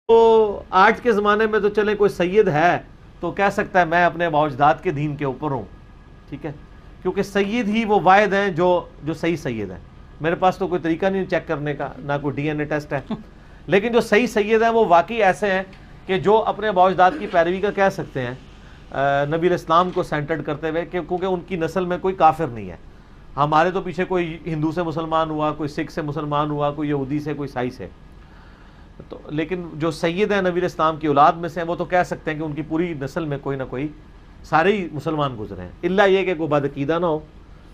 تو آج کے زمانے میں تو چلے کوئی سید ہے تو کہہ سکتا ہے میں اپنے آباء و اجداد کے دین کے اوپر ہوں، ٹھیک ہے، کیونکہ سید ہی وہ واحد ہیں جو صحیح سید ہیں. میرے پاس تو کوئی طریقہ نہیں چیک کرنے کا، نہ کوئی ڈی این اے ٹیسٹ ہے، لیکن جو صحیح سید ہیں وہ واقعی ایسے ہیں کہ جو اپنے آباء و اجداد کی پیروی کا کہہ سکتے ہیں، نبی علیہ السلام کو سینٹرڈ کرتے ہوئے، کیونکہ ان کی نسل میں کوئی کافر نہیں ہے. ہمارے تو پیچھے کوئی ہندو سے مسلمان ہوا، کوئی سکھ سے مسلمان ہوا، کوئی یہودی سے، کوئی عیسائی سے. تو لیکن جو سید ہیں نبی علیہ السلام کی اولاد میں سے ہیں، وہ تو کہہ سکتے ہیں کہ ان کی پوری نسل میں کوئی نہ کوئی سارے ہی مسلمان گزرے ہیں، الا یہ کہ کوئی بد عقیدہ نہ ہو.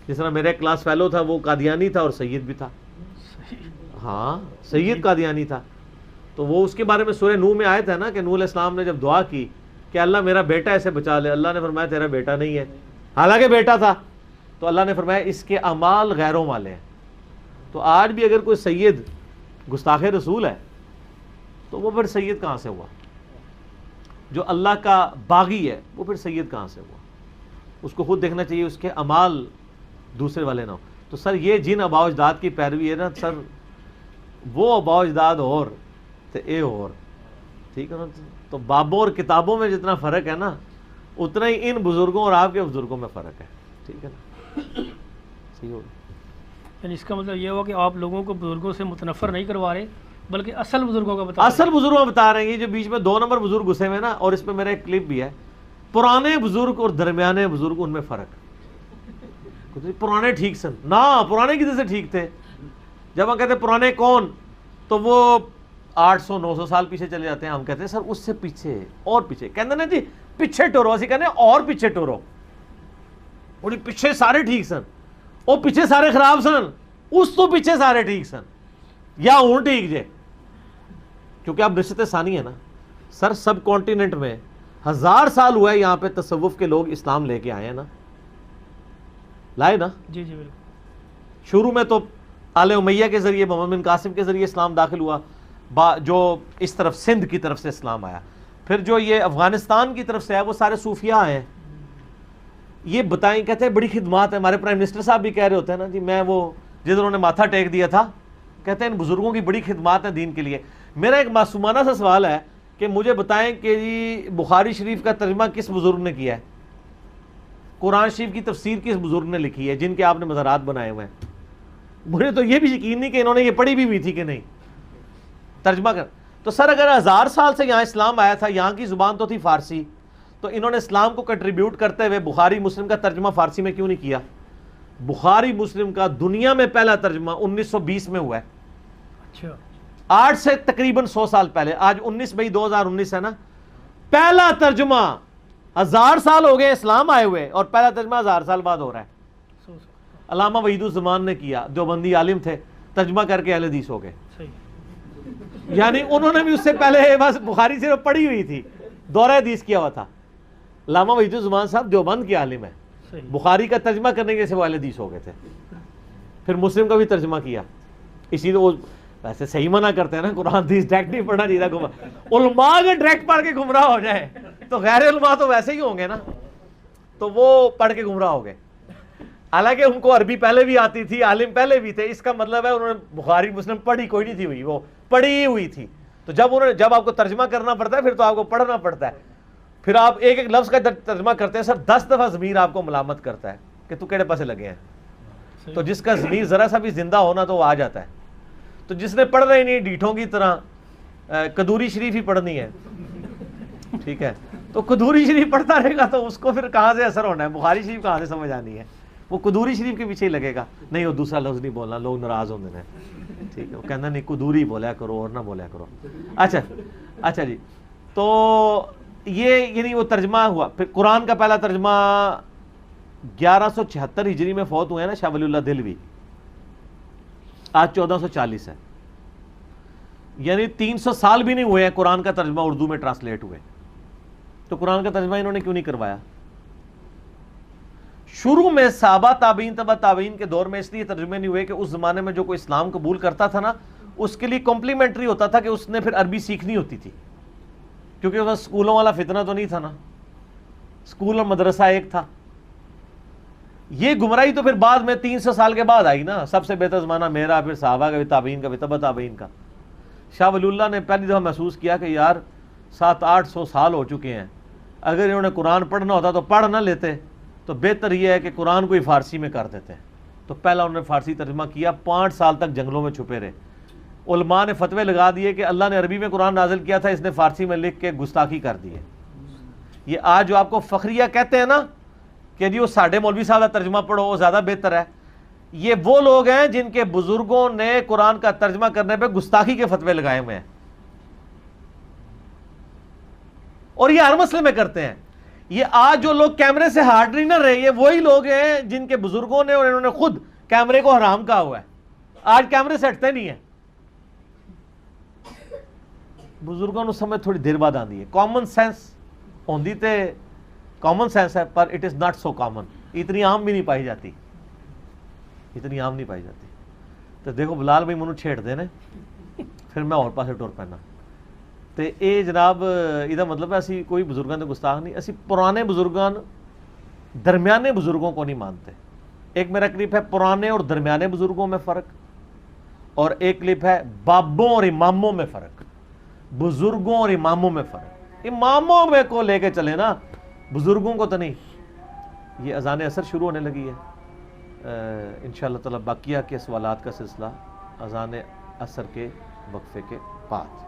جس طرح میرا ایک کلاس فیلو تھا، وہ قادیانی تھا اور سید بھی تھا. ہاں، سید قادیانی تھا. تو وہ اس کے بارے میں سورہ نوح میں آیت ہے نا کہ نوح علیہ السلام نے جب دعا کی کہ اللہ میرا بیٹا ایسے بچا لے، اللہ نے فرمایا تیرا بیٹا نہیں ہے، حالانکہ بیٹا تھا. تو اللہ نے فرمایا اس کے اعمال غیروں والے ہیں. تو آج بھی اگر کوئی سید گستاخ رسول ہے تو وہ پھر سید کہاں سے ہوا؟ جو اللہ کا باغی ہے وہ پھر سید کہاں سے ہوا؟ اس کو خود دیکھنا چاہیے، اس کے اعمال دوسرے والے نہ ہو. تو سر یہ جن آباء و اجداد کی پیروی ہے نا سر، وہ آباء و اجداد اور تو اے اور، ٹھیک ہے نا. تو بابوں اور کتابوں میں جتنا فرق ہے نا، اتنا ہی ان بزرگوں اور آپ کے بزرگوں میں فرق ہے، ٹھیک ہے نا. صحیح ہوگا. یعنی اس کا مطلب یہ ہوا کہ آپ لوگوں کو بزرگوں سے متنفر نہیں کروا رہے، بلکہ اصل بزرگوں کا بتا رہے ہیں. اصل بزرگوں بتا رہے ہیں. یہ جو بیچ میں 2 نمبر بزرگ گھسے ہوئے نا، اور اس پہ میرا ایک کلپ بھی ہے، پرانے بزرگ اور درمیانے بزرگ، ان میں فرق. پرانے ٹھیک سن نہ، پرانے کدھر سے ٹھیک تھے؟ جب ہم کہتے ہیں پرانے کون، تو وہ 800-900 سال پیچھے چلے جاتے ہیں. ہم کہتے ہیں سر اس سے پیچھے اور پیچھے، کہتے ہیں نا جی پیچھے ٹورو، اسی کہتے ہیں اور پیچھے ٹورو. اور پیچھے سارے ٹھیک سن، وہ پیچھے سارے خراب سن، اس تو پیچھے سارے ٹھیک سن، یا ہوں ٹھیک جے. کیونکہ اب نشت ثانی ہے نا سر، سب کانٹیننٹ میں 1000 سال ہوا ہے یہاں پہ تصوف کے لوگ اسلام لے کے آئے ہیں نا، لائے نا. جی جی بالکل. شروع میں تو آل امیہ کے ذریعے، محمد بن قاسم کے ذریعے اسلام داخل ہوا، جو اس طرف سندھ کی طرف سے اسلام آیا. پھر جو یہ افغانستان کی طرف سے آیا وہ سارے صوفیاء ہیں. یہ بتائیں، کہتے ہیں بڑی خدمات ہے. ہمارے پرائم منسٹر صاحب بھی کہہ رہے ہوتے ہیں نا جی، میں وہ جنہوں نے ماتھا ٹیک دیا تھا، کہتے ہیں ان بزرگوں کی بڑی خدمات ہیں دین کے لیے. میرا ایک معصومانہ سا سوال ہے کہ مجھے بتائیں کہ جی بخاری شریف کا ترجمہ کس بزرگ نے کیا ہے؟ قرآن شریف کی تفسیر کس بزرگ نے لکھی ہے جن کے آپ نے مزارات بنائے ہوئے ہیں؟ مجھے تو یہ بھی یقین نہیں کہ انہوں نے یہ پڑھی بھی ہوئی تھی کہ نہیں ترجمہ کر. تو سر اگر 1000 سال سے یہاں اسلام آیا تھا، یہاں کی زبان تو تھی فارسی، تو انہوں نے اسلام کو کنٹریبیوٹ کرتے ہوئے بخاری مسلم کا ترجمہ فارسی میں کیوں نہیں کیا؟ بخاری مسلم کا دنیا میں پہلا ترجمہ 1920 میں ہوا ہے. اچھا، آج سے تقریباً 100 سال پہلے. آج 19 مئی 2019 ہے نا. پہلا ترجمہ 1000 سال ہو گئے اسلام آئے ہوئے، اور پہلا ترجمہ 1000 سال بعد ہو رہا ہے. علامہ وحید الزمان نے کیا، دیوبندی عالم تھے، ترجمہ کر کے اہل حدیث ہو گئے. صحیح. یعنی انہوں نے بھی اس سے پہلے بس بخاری صرف پڑھی ہوئی تھی، دورہ حدیث کیا ہوا تھا. علامہ وحید الزمان صاحب دیوبند کے عالم ہیں، صحیح. بخاری کا ترجمہ کرنے کے سے وہ اہل حدیث ہو گئے تھے. پھر مسلم کا بھی ترجمہ کیا. اسی لیے وہ ویسے صحیح منع کرتے ہیں نا، قرآن حدیث ڈائریکٹ نہیں پڑھنا چاہیے. علماء اگر ڈائریکٹ پڑھ کے گمراہ ہو جائے تو غیر علماء تو ویسے ہی ہوں گے نا، تو وہ پڑھ کے گمراہ ہو گئے. حالانکہ ان کو عربی پہلے بھی آتی تھی، عالم پہلے بھی تھے. اس کا مطلب ہے انہوں نے بخاری مسلم پڑھی کوئی نہیں تھی ہوئی، وہ پڑھی ہوئی تھی. تو جب آپ کو ترجمہ کرنا پڑتا ہے پھر تو آپ کو پڑھنا پڑتا ہے. پھر آپ ایک ایک لفظ کا ترجمہ کرتے ہیں سر، 10 دفعہ ضمیر آپ کو ملامت کرتا ہے کہ تو کیڑے پاسے لگے ہیں. تو جس کا ضمیر ذرا سا بھی زندہ ہونا تو وہ آ جاتا ہے. تو جس نے پڑھنا ہی نہیں ڈیٹھوں کی طرح قدوری شریف ہی پڑھنی ہے، ٹھیک ہے، تو قدوری شریف پڑھتا رہے گا تو اس کو پھر کہاں سے اثر ہونا ہے؟ بخاری شریف کہاں سے سمجھ آنی ہے؟ وہ قدوری شریف کے پیچھے ہی لگے گا. نہیں وہ دوسرا لفظ نہیں بولنا، لوگ ناراض ہوندے ہیں، ٹھیک ہے. وہ کہنا نہیں قدوری بولیا کرو اور نہ بولیا کرو. اچھا جی. تو یہ یعنی وہ ترجمہ ہوا. پھر قرآن کا پہلا ترجمہ 1176 ہجری میں فوت ہوئے ہیں نا شاہ ولی اللہ دہلوی. آج 1440 ہے، یعنی 300 سال بھی نہیں ہوئے ہیں قرآن کا ترجمہ اردو میں ٹرانسلیٹ ہوئے. تو قرآن کا ترجمہ انہوں نے کیوں نہیں کروایا؟ شروع میں صحابہ تابعین تبع تابعین کے دور میں اس لیے ترجمے نہیں ہوئے کہ اس زمانے میں جو کوئی اسلام قبول کرتا تھا نا، اس کے لیے کمپلیمنٹری ہوتا تھا کہ اس نے پھر عربی سیکھنی ہوتی تھی، کیونکہ اس اسکولوں والا فتنہ تو نہیں تھا نا، اسکول اور مدرسہ ایک تھا. یہ گمراہی تو پھر بعد میں 300 سال کے بعد آئی نا. سب سے بہتر زمانہ میرا، پھر صحابہ کا بھی، تابعین کا بھی، تبع تابعین کا. شاہ ولی اللہ نے پہلی دفعہ محسوس کیا کہ یار 700-800 سال ہو چکے ہیں، اگر انہوں نے قرآن پڑھنا ہوتا تو پڑھ نہ لیتے، تو بہتر یہ ہے کہ قرآن کو ہی فارسی میں کر دیتے ہیں۔ تو پہلا انہوں نے فارسی ترجمہ کیا، 5 سال تک جنگلوں میں چھپے رہے۔ علماء نے فتوے لگا دیے کہ اللہ نے عربی میں قرآن نازل کیا تھا، اس نے فارسی میں لکھ کے گستاخی کر دی ہے۔ یہ آج جو آپ کو فخریہ کہتے ہیں نا کہ جی وہ ساڈے مولوی صاحب کا ترجمہ پڑھو وہ زیادہ بہتر ہے، یہ وہ لوگ ہیں جن کے بزرگوں نے قرآن کا ترجمہ کرنے پہ گستاخی کے فتوے لگائے ہوئے ہیں، اور یہ ہر مسئلے میں کرتے ہیں۔ یہ آج جو لوگ کیمرے سے ہٹ نہیں نہ رہے، یہ وہی لوگ ہیں جن کے بزرگوں نے اور انہوں نے خود کیمرے کو حرام کہا ہوا ہے، آج کیمرے سے ہٹتے نہیں ہیں۔ بزرگوں نے سمجھ تھوڑی دیر بعد آندی ہے، کامن سینس ہوندی تے کامن سینس ہے، پر it is not so common, اتنی عام بھی نہیں پائی جاتی، اتنی عام نہیں پائی جاتی۔ تو دیکھو بلال بھائی منو چھیڑ دے نے، پھر میں اور پاسے ٹور پہنا تے اے جناب یہ مطلب ہے اسی کوئی بزرگاں دے گستاخ نہیں، اسی پرانے بزرگاں درمیانے بزرگوں کو نہیں مانتے۔ ایک میرا کلپ ہے پرانے اور درمیانے بزرگوں میں فرق، اور ایک کلپ ہے بابوں اور اماموں میں فرق، بزرگوں اور اماموں میں فرق۔ اماموں میں کو لے کے چلے نا، بزرگوں کو تو نہیں۔ یہ اذان عصر شروع ہونے لگی ہے، انشاءاللہ تعالی باقیہ کے سوالات کا سلسلہ اذان عصر کے وقفے کے بعد۔